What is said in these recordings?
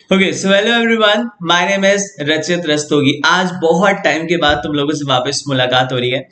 Okay so hello everyone, my name is रचित रस्तोगी। आज बहुत टाइम के बाद तुम लोगों से वापस मुलाकात हो रही है।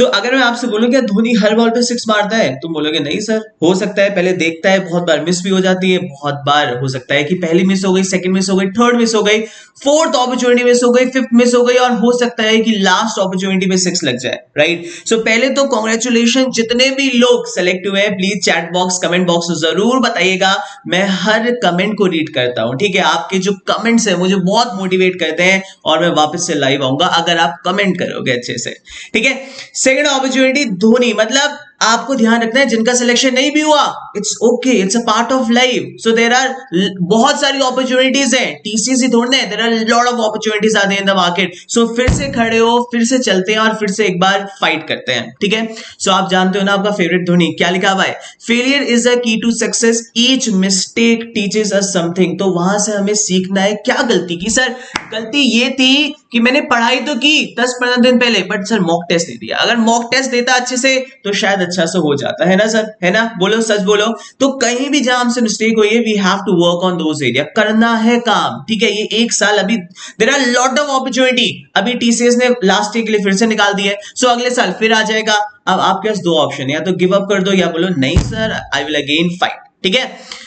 अगर मैं आपसे बोलूं क्या धोनी हर बॉल पे सिक्स मारता है, तुम बोलोगे नहीं सर, हो सकता है पहले देखता है, बहुत बार मिस भी हो जाती है, बहुत बार हो सकता है कि पहली मिस हो गई, सेकंड मिस हो गई, थर्ड मिस हो गई, फोर्थ अपॉर्चुनिटी मिस हो गई, फिफ्थ मिस हो गई, और हो सकता है कि लास्ट अपॉर्चुनिटी में सिक्स लग जाए। राइट। पहले तो कॉन्ग्रेचुलेशन जितने भी लोग सेलेक्ट हुए हैं, please chat box comment box में जरूर बताइएगा। मैं हर कमेंट को रीड करता हूं, ठीक है। आपके जो कमेंट्स है मुझे बहुत मोटिवेट करते हैं और मैं वापस से लाइव आऊंगा अगर आप कमेंट करोगे अच्छे से, ठीक है। सेकंड अपॉर्चुनिटी धोनी, मतलब आपको ध्यान रखना है जिनका सिलेक्शन नहीं भी हुआ, it's okay, it's a part of life. There are बहुत सारी अपॉर्चुनिटीज हैं, टीसीएस ही थोड़े हैं, there are lot of opportunities are there in the market. फिर से खड़े हो, फिर से चलते हैं और फिर से एक बार फाइट करते हैं, ठीक है। आप जानते हो ना आपका फेवरेट धोनी क्या लिखा हुआ है, failure is the key to success, each mistake teaches us something. तो वहां से हमें सीखना है। क्या गलती की सर? गलती ये थी कि मैंने पढ़ाई तो की 10-15 दिन पहले, बट सर मॉक टेस्ट नहीं दिया। अगर मॉक टेस्ट देता अच्छे से तो शायद अच्छा से हो जाता है ना सर, है ना? बोलो, सच बोलो। तो कहीं भी जहां हमसे मिस्टेक हुई है, we have to work on those area, करना है काम, ठीक है। ये एक साल अभी there are lot of opportunity, अभी टीसीएस ने लास्ट ईयर के लिए फिर से निकाल दिया है, अगले साल फिर आ जाएगा। अब आपके पास दो ऑप्शन है, या तो गिव अप कर दो या बोलो नहीं sir I will again fight, ठीक है।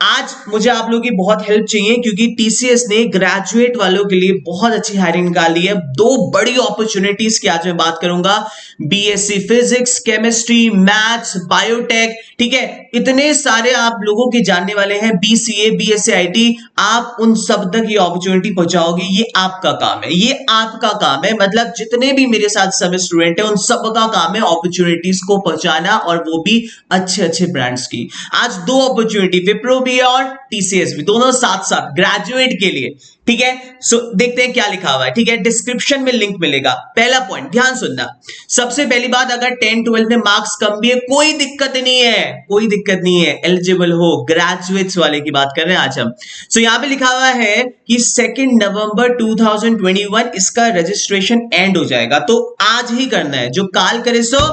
आज मुझे आप लोगों की बहुत हेल्प चाहिए क्योंकि टीसीएस ने ग्रेजुएट वालों के लिए बहुत अच्छी हायरिंग निकाली है। दो बड़ी अपॉर्चुनिटीज की आज मैं बात करूंगा, BSc physics, chemistry, maths, biotech, ठीक है। इतने सारे आप लोगों के जानने वाले हैं, बीसीए, बीएससी आईटी, आप उन सब तक ये अपॉर्चुनिटी पहुंचाओगे। ये आपका काम है, ये आपका काम है। मतलब जितने भी मेरे साथ सभी स्टूडेंट हैं उन सब का काम है अपॉर्चुनिटीज को पहुंचाना, और वो भी अच्छे अच्छे ब्रांड्स की। आज दो अपॉर्चुनिटी, विप्रो भी और टीसीएस भी, दोनों साथ साथ ग्रेजुएट के लिए, ठीक है। देखते हैं क्या लिखा हुआ है, ठीक है। डिस्क्रिप्शन में लिंक मिलेगा। पहला पॉइंट ध्यान सुनना, सबसे पहली बात, अगर 10-12 में मार्क्स कम भी है कोई दिक्कत नहीं है, कोई दिक्कत नहीं है, एलिजिबल हो। ग्रेजुएट्स वाले की बात कर रहे हैं आज हम। यहां पे लिखा हुआ है कि 2 नवंबर 2021 इसका रजिस्ट्रेशन एंड हो जाएगा, तो आज ही करना है। जो काल करे सो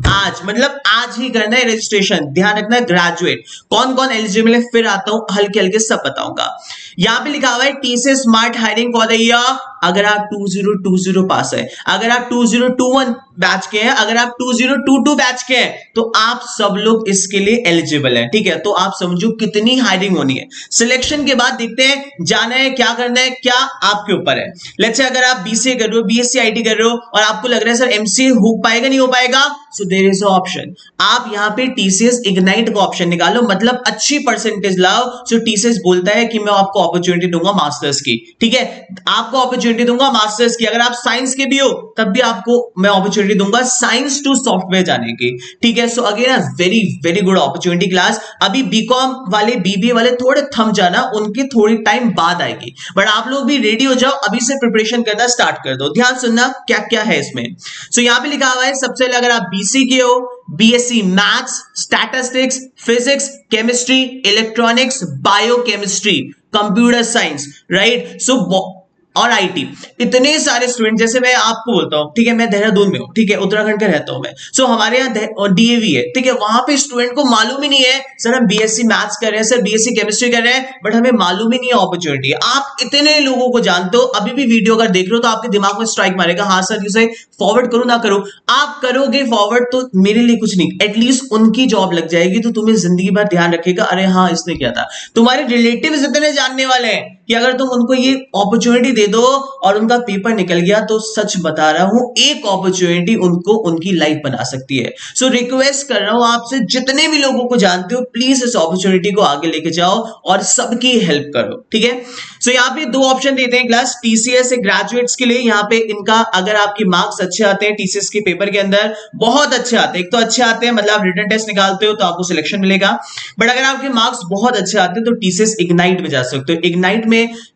आज, मतलब आज ही करना है रजिस्ट्रेशन। ध्यान रखना, ग्रेजुएट कौन कौन एलिजिबल है, फिर आता हूं हल्के हल्के सब बताऊंगा। यहां पे लिखा हुआ है TCS smart hiring for the year, अगर आप 2020 पास है, अगर आप 2021 बैच के हैं, अगर आप 2022 बैच के हैं, तो आप सब लोग इसके लिए एलिजिबल हैं, ठीक है। तो आप समझो कितनी हायरिंग होनी है। सिलेक्शन के बाद देखते हैं जाना है क्या करना है, क्या आपके ऊपर है। लेट्स से अगर आप बीसीए कर रहे हो, बीएससी आईटी कर रहे हो और आपको लग रहा है सर एमसीए हो पाएगा नहीं हो पाएगा, सो देयर इज ऑप्शन। आप यहां पे टीसीएस इग्नाइट का ऑप्शन निकालो, मतलब अच्छी परसेंटेज लाओ। टीसीएस बोलता है कि मैं आपको अपॉर्चुनिटी दूंगा मास्टर्स की, ठीक है। आपको अपॉर्चुनिटी दूंगा मास्टर्स की, अगर आप साइंस के भी हो तब भी आपको मैं अपॉर्चुनिटी दूंगा साइंस टू सॉफ्टवेयर जाने की, ठीक है। Again very very good opportunity class. अभी बीकॉम वाले, बीबीए वाले थोड़े थम जाना, उनके थोड़ी टाइम बाद आएगी, बट आप लोग भी रेडी हो जाओ, अभी से प्रिपरेशन करना स्टार्ट कर दो। ध्यान सुनना क्या क्या है इसमें। यहां पे लिखा हुआ है सबसे पहले अगर आप बीसी के हो, BSc maths, statistics, physics, chemistry, electronics, biochemistry, computer science, right. और आईटी, इतने सारे स्टूडेंट, जैसे मैं आपको बोलता हूं, ठीक है, मैं देहरादून में हूं, ठीक है, उत्तराखंड का रहता हूं मैं। हमारे यहाँ डीएवी है, ठीक है। वहां पे स्टूडेंट को मालूम ही नहीं है सर हम बीएससी मैथ्स कर रहे हैं, सर बीएससी केमिस्ट्री कर रहे हैं, बट हमें मालूम ही नहीं है अपॉर्चुनिटी। आप इतने लोगों को जानते हो, अभी भी वीडियो अगर देख रहे हो तो आपके दिमाग में स्ट्राइक मारेगा, हाँ सर इसे फॉरवर्ड करूं ना करूं। आप करोगे फॉरवर्ड तो मेरे लिए कुछ नहीं, एटलीस्ट उनकी जॉब लग जाएगी, तो तुम्हें जिंदगी भर ध्यान रखेगा, अरे हाँ इसने किया था। तुम्हारे रिलेटिव्स इतने जानने वाले हैं कि अगर तुम उनको ये अपॉर्चुनिटी दे दो और उनका पेपर निकल गया, तो सच बता रहा हूं एक अपॉर्चुनिटी उनको उनकी लाइफ बना सकती है। रिक्वेस्ट कर रहा हूं आपसे, जितने भी लोगों को जानते हो प्लीज इस अपॉर्चुनिटी को आगे लेके जाओ और सबकी हेल्प करो, ठीक है। यहां पे दो ऑप्शन देते हैं क्लास, टीसीएस से ग्रेजुएट्स के लिए। यहां पे इनका अगर आपके मार्क्स अच्छे आते हैं टीसीएस के पेपर के अंदर, बहुत अच्छे आते हैं, एक तो अच्छे आते हैं मतलब रिटन टेस्ट निकालते हो तो आपको सिलेक्शन मिलेगा, बट अगर आपके मार्क्स बहुत अच्छे आते हैं तो टीसीएस इग्नाइट में जा सकते हो। इग्नाइट में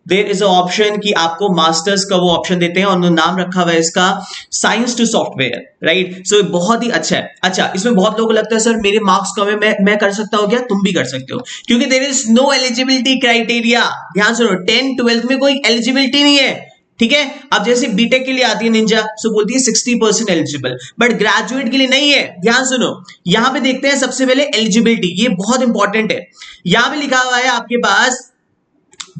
देयर इज अ ऑप्शन कि आपको मास्टर्स का वो ऑप्शन देते हैं, और नाम रखा हुआ है इसका साइंस टू सॉफ्टवेयर, राइट। बहुत ही अच्छा है। अच्छा, इसमें बहुत लोगों को लगता है सर मेरे मार्क्स कम है, मैं कर सकता हूं क्या? तुम भी कर सकते हो, क्योंकि there is no eligibility criteria. ध्यान सुनो, 10-12 में कोई एलिजिबिलिटी नहीं है, ठीक है। अब जैसे बीटेक के लिए आती है निंजा, बोलती है 60% एलिजिबल, बट ग्रेजुएट के लिए नहीं है। ध्यान सुनो, यहां पे देखते हैं सबसे पहले एलिजिबिलिटी, ये बहुत इंपॉर्टेंट है। यहां पे लिखा हुआ है आपके पास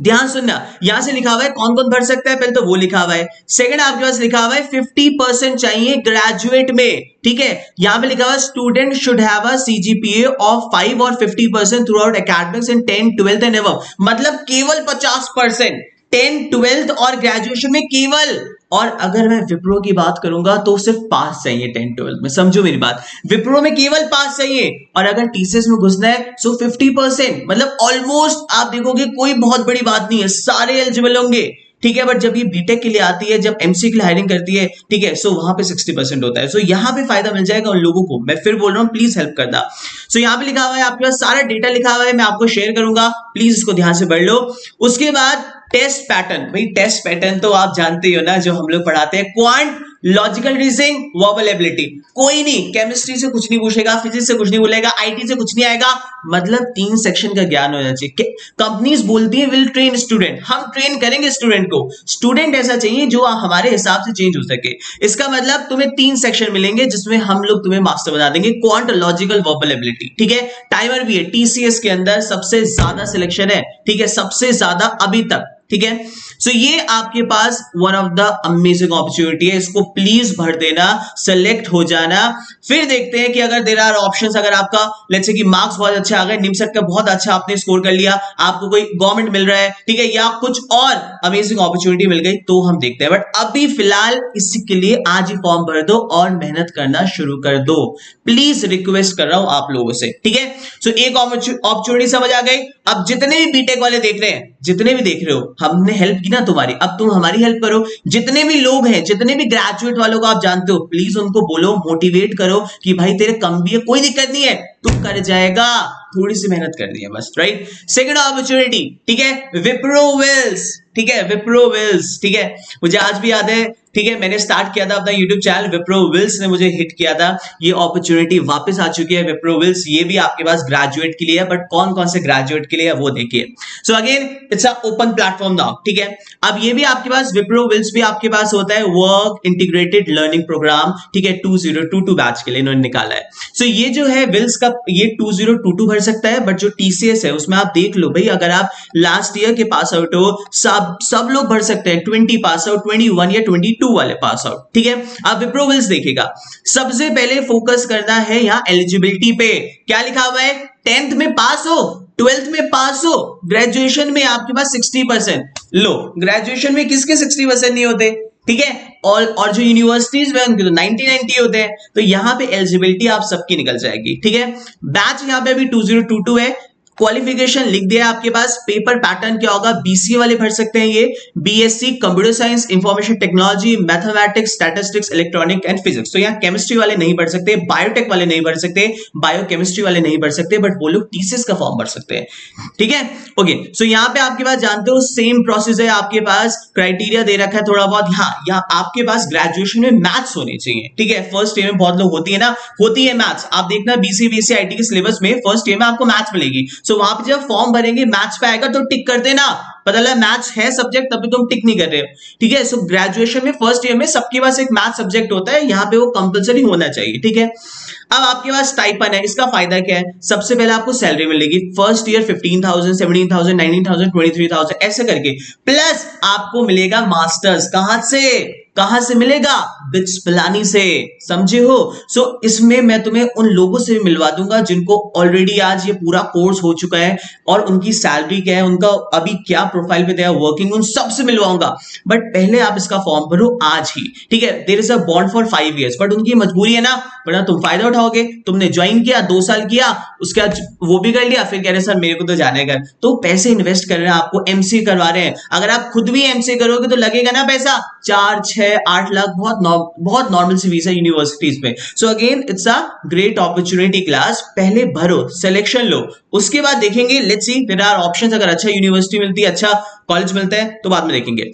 ध्यान सुनना, यहां से लिखा हुआ है कौन कौन भर सकता है, पहले तो वो लिखा हुआ है। सेकंड आपके पास लिखा हुआ है 50% चाहिए ग्रेजुएट में, ठीक है। यहां पे लिखा हुआ है student should have a CGPA of 5 और 50% through out academics in 10, 12 and above, मतलब केवल 50%, 10, 12 और ग्रेजुएशन में केवल। और अगर मैं विप्रो की बात करूंगा तो सिर्फ पास चाहिए 10, 12 में, समझो मेरी बात, विप्रो में केवल पास चाहिए। और अगर टीसीएस में घुसना है सो 50%, मतलब ऑलमोस्ट आप देखोगे कोई बहुत बड़ी बात नहीं है, सारे एलिजिबल होंगे, ठीक है। बट जब ये बीटेक के लिए आती है, जब एमसी के लिए हायरिंग करती है, ठीक है, सो वहां पे 60% होता है। सो यहां पे फायदा मिल जाएगा उन लोगों को, मैं फिर बोल रहा हूं प्लीज हेल्प करना। सो यहां पे लिखा हुआ है आपके पास सारा डेटा लिखा हुआ है, मैं आपको शेयर करूंगा, प्लीज इसको ध्यान से पढ़ लो। उसके बाद टेस्ट पैटर्न, भाई टेस्ट पैटर्न तो आप जानते ही हो ना, जो हम लोग पढ़ाते हैं, quant, logical reasoning, verbal ability. कोई नहीं, केमिस्ट्री से कुछ नहीं पूछेगा, फिजिक्स से कुछ नहीं बोलेगा, आईटी से कुछ नहीं आएगा, मतलब 3 सेक्शन का ज्ञान होना चाहिए। कंपनीज बोलती है विल ट्रेन स्टूडेंट, हम ट्रेन करेंगे स्टूडेंट को, स्टूडेंट ऐसा चाहिए जो हमारे हिसाब से चेंज हो सके। इसका मतलब तुम्हें 3 सेक्शन मिलेंगे जिसमें हम लोग तुम्हें मास्टर बना देंगे, क्वांट, लॉजिकल, वर्बल एबिलिटी, ठीक है। टाइमर भी है, टीसीएस के अंदर सबसे ज्यादा सिलेक्शन है, ठीक है, सबसे ज्यादा अभी तक, ठीक है। सो ये आपके पास one of the amazing opportunity है, इसको प्लीज भर देना, सेलेक्ट हो जाना। फिर देखते हैं कि अगर देयर आर ऑप्शंस, अगर आपका लेट्स से कि मार्क्स बहुत अच्छे आ गए, निमसेट का बहुत अच्छा आपने स्कोर कर लिया, आपको कोई गवर्नमेंट मिल रहा है, ठीक है, या कुछ और अमेजिंग अपॉर्चुनिटी मिल गई, तो हम देखते हैं। बट अभी फिलहाल इसके लिए आज ही फॉर्म भर दो और मेहनत करना शुरू कर दो, प्लीज रिक्वेस्ट कर रहा हूं आप लोगों से, ठीक है। सो एक अपॉर्चुनिटी समझ आ गई। अब जितने भी बीटेक वाले देख रहे हैं, जितने भी देख रहे हो, हमने हेल्प की ना तुम्हारी, अब तुम हमारी हेल्प करो। जितने भी लोग हैं, जितने भी ग्रेजुएट वालों को आप जानते हो, प्लीज उनको बोलो, मोटिवेट करो कि भाई तेरे कम भी है, कोई दिक्कत नहीं है, तू कर जाएगा, थोड़ी सी मेहनत करनी है बस, राइट। सेकंड अपॉर्चुनिटी, ठीक है, विप्रो विल्स, ठीक है, विप्रो विल्स, ठीक है, मुझे आज भी याद है, ठीक है, मैंने स्टार्ट किया था अपना यूट्यूब चैनल, विप्रो विल्स ने मुझे हिट किया था। ये अपॉर्चुनिटी वापस आ चुकी है, विप्रो विल्स, ये भी आपके पास ग्रेजुएट के लिए है, बट कौन कौन से ग्रेजुएट के लिए है वो देखिए। सो again it's a open platform now, ठीक है। अब ये भी आपके पास विप्रो विल्स भी आपके पास होता है वर्क इंटीग्रेटेड लर्निंग प्रोग्राम, ठीक है, 2022 बैच के लिए इन्होंने निकाला है। सो ये जो है विल्स का, ये 2022 भर सकता है, बट जो टीसीएस है उसमें आप देख लो भाई, अगर आप लास्ट ईयर के पास आउट हो, सब लोग भर सकते हैं, 20 पास आउट, 21 या 22 वाले पास आउट, ठीक है। आप विप्रो विल्स देखिएगा, सबसे पहले फोकस करना है यहां एलिजिबिलिटी पे। क्या लिखा हुआ है, 10th में पास हो, 12th में पास हो, ग्रेजुएशन में आपके पास 60%। लो, ग्रेजुएशन में किसके 60% नहीं होते, ठीक है, और जो यूनिवर्सिटीज में उनके तो 90 होते हैं, तो यहां पे एलिजिबिलिटी आप सबकी निकल जाएगी, ठीक है। बैच यहां पे अभी 2022 है, क्वालिफिकेशन लिख दिया आपके पास। पेपर पैटर्न क्या होगा, बीसीए वाले भर सकते हैं, ये BSc computer science, information technology, mathematics, statistics, electronic and physics. तो यहाँ केमिस्ट्री वाले नहीं भर सकते, बायोटेक वाले नहीं भर सकते, बायोकेमिस्ट्री वाले नहीं भर सकते, बट वो लोग टीसीएस का फॉर्म भर सकते हैं, ठीक है। ओके, सो यहाँ पे आपके पास जानते हो सेम प्रोसेस है, आपके पास क्राइटेरिया दे रखा है थोड़ा बहुत। यहाँ आपके पास ग्रेजुएशन में मैथ्स होने चाहिए, ठीक है। फर्स्ट ईयर में बहुत लोग होती है ना, होती है मैथ्स, आप देखना बीसीए बीएससी आईटी के सिलेबस में फर्स्ट ईयर में आपको मैथ्स मिलेगी। सो वहां पे जब फॉर्म भरेंगे मैथ्स पे आएगा तो टिक कर देना, पता लगा मैथ्स है सब्जेक्ट तभी तुम टिक नहीं कर रहे हो, ठीक है। सो ग्रेजुएशन में फर्स्ट ईयर में सबके पास एक मैथ सब्जेक्ट होता है, यहाँ पे वो कंपलसरी होना चाहिए, ठीक है। अब आपके पास स्टाइपेंड है, इसका फायदा क्या है, सबसे पहले आपको सैलरी मिलेगी फर्स्ट ईयर 15,000, 17,000, 19,000, 23,000 ऐसे करके, प्लस आपको मिलेगा मास्टर्स, कहां से मिलेगा, बिट्स पिलानी से, समझे हो। सो इसमें मैं तुम्हें उन लोगों से भी मिलवा दूंगा जिनको ऑलरेडी आज ये पूरा कोर्स हो चुका है और उनकी सैलरी क्या है, उनका अभी क्या प्रोफाइल पे दे आर वर्किंग, उन सबसे मिलवाऊंगा। बट पहले आप इसका फॉर्म भरो आज ही, ठीक है। There is a bond for 5 years, but उनकी मजबूरी है ना, वरना तुम फायदा उठाओगे। तुमने ज्वाइन किया, 2 साल किया, उसके बाद वो भी कर लिया, फिर कह रहे सर मेरे को तो जाने का, तो पैसे इन्वेस्ट कर रहे हैं, आपको एमसीए करवा रहे हैं। अगर आप खुद भी एमसीए करोगे तो लगेगा ना पैसा, 4, 6, 8 लाख, बहुत नॉर्मल सी फीस है यूनिवर्सिटीज में। So again it's a great opportunity class, पहले भरो, सिलेक्शन लो, उसके बाद देखेंगे, let's see there are options. अगर अच्छा यूनिवर्सिटी मिलती है, अच्छा कॉलेज मिलता है तो बाद में देखेंगे।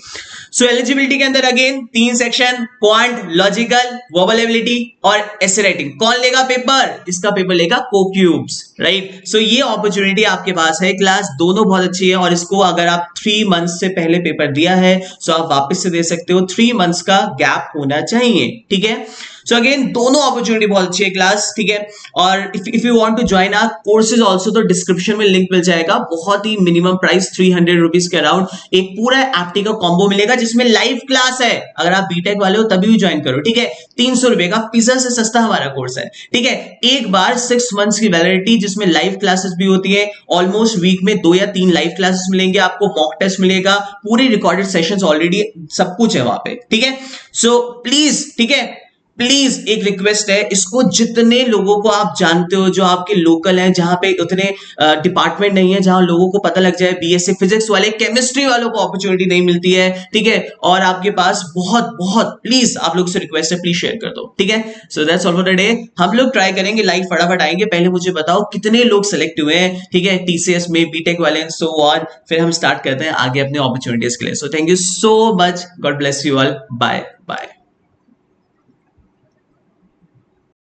सो एलिजिबिलिटी के अंदर again 3 section, quant, logical, verbal ability और एसे राइटिंग। कौन लेगा पेपर, इसका पेपर लेगा कोक्यूब्स, राइट। सो ये अपॉर्चुनिटी आपके पास है, क्लास दोनों बहुत अच्छी है, और इसको अगर आप 3 मंथ्स से पहले पेपर दिया है सो आप वापस से दे सकते हो, 3 मंथ्स का गैप होना चाहिए, ठीक है। सो अगेन दोनों अपॉर्चुनिटी बहुत अच्छी है क्लास, ठीक है। और if you want to join our courses also, तो डिस्क्रिप्शन में लिंक मिल जाएगा। बहुत ही मिनिमम प्राइस 300 रुपीज के अराउंड एक पूरा एप्टी का कॉम्बो मिलेगा जिसमें लाइव क्लास है। अगर आप बीटेक वाले हो तभी भी ज्वाइन करो, ठीक है। 300 रुपए का पिज्जा से सस्ता हमारा कोर्स है, ठीक है। एक बार 6 मंथ्स की वैलिडिटी जिसमें लाइव क्लासेस भी होती है। ऑलमोस्ट वीक में 2 या 3 लाइव क्लासेस मिलेंगे आपको, मॉक टेस्ट मिलेगा, पूरी रिकॉर्डेड सेशंस ऑलरेडी सब कुछ है वहां पे, ठीक है। सो प्लीज, ठीक है, प्लीज एक रिक्वेस्ट है, इसको जितने लोगों को आप जानते हो जो आपके लोकल हैं, जहां पे उतने डिपार्टमेंट नहीं है, जहां लोगों को पता लग जाए बीएससी फिजिक्स वाले, केमिस्ट्री वालों को अपॉर्चुनिटी नहीं मिलती है, ठीक है। और आपके पास बहुत बहुत प्लीज आप लोग से रिक्वेस्ट है, प्लीज शेयर कर दो, ठीक है। So that's all for the day. हम लोग ट्राई करेंगे लाइव फटाफट आएंगे। पहले मुझे बताओ कितने लोग सेलेक्ट हुए हैं, ठीक है, टीसीएस में, बीटेक वाले एंड सो ऑन। फिर हम स्टार्ट करते हैं आगे अपने अपॉर्चुनिटीज के लिए। So thank you so much, God bless you all, bye bye.